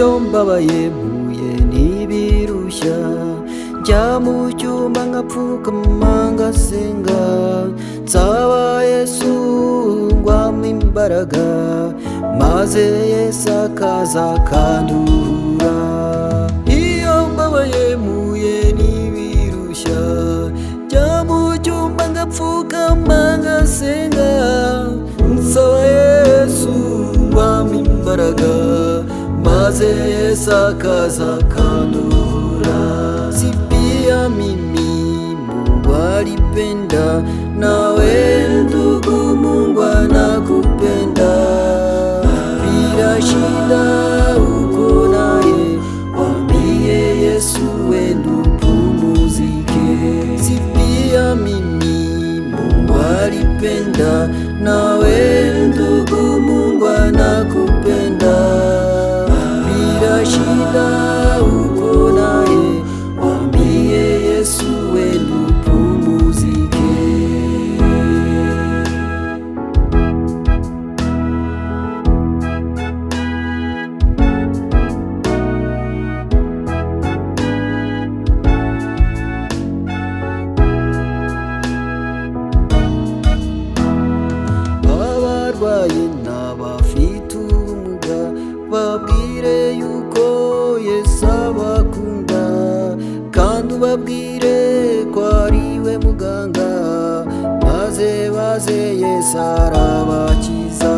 iyo mbabaye mpuye n'ibirushya, njya mu cyumba ngapfukama ngasenga, nsaba Yesu ngwamo imbaraga, maze Yesu akaza akanduhura. Iyo mbabaye mpuye n'ibirushya, njya mu cyumba ngapfukama ngasenga, nsaba Yesu ngwamo imbaraga, maze Yesu akaza akanduhura. Si pia mimi Mungu alipenda, nawe ndugu Mungu anakupenda. Bila shida uko naye, mwambie Yesu endo upumzike. Si pia mimi Mungu alipenda, nawe ndugu Mungu anakupenda. Bila shida uko naye, mwambie Yesu endo upumzike. Abarwaye n'abafite ubumuga, babwire yuko Yesu abakunda, kandi ubabwire ko ari we muganga, maze baze Yesu arabakiza.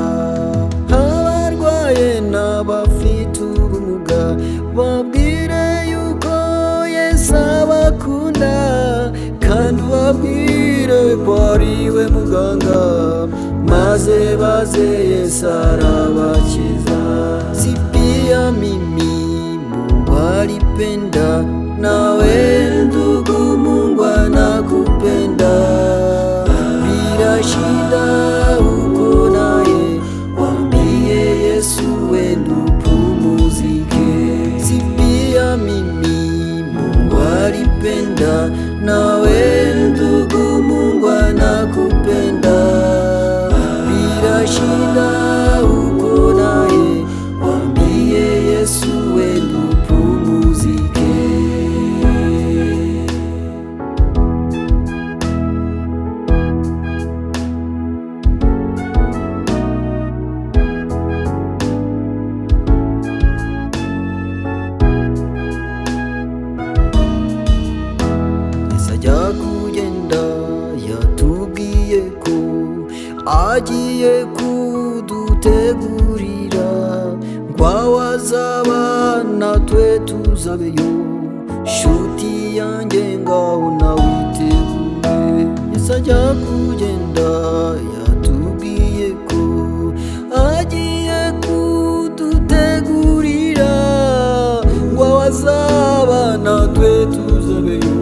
Abarwaye n'abafite ubumuga, babwire yuko Yesu abakunda, kandi ubabwire ko ari we muganga, maze baze Yesu arabakiza. Si pia mimi Mungu alipenda, nawe ndugu Mungu anakupenda. Bila shida uko naye, mwambie Yesu endo upumzike. Si pia mimi Mungu alipenda, nawe ndugu Mungu anakupenda. Bila shida uko naye, mwambie Yesu endo upumzike. Yesu ajya kugenda yatubwiye ko agiye kudutegurira, ngwawazaba natwe tuzabeyo. Shuti yanjye ngaho nawe witegure. Yesu ajya kugenda yatubwiye ko agiye kudutegurira, ngwawazaba natwe tuzabeyo.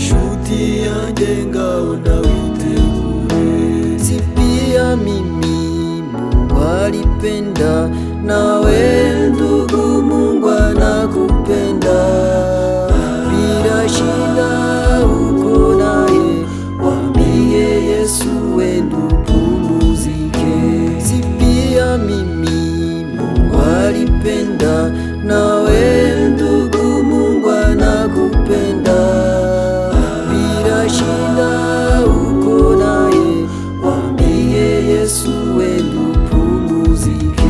Shuti yanjye ngaho nawe witegure. Si pia mimi Mungu alipenda, nawe ndugu Mungu anakupenda. Bila shida uko naye, mwambie Yesu endo upumzike. Si pia mimi Mungu alipenda, nawe ndugu Mungu anakupenda. Bila shida uko naye, mwambie Yesu endo upumzike.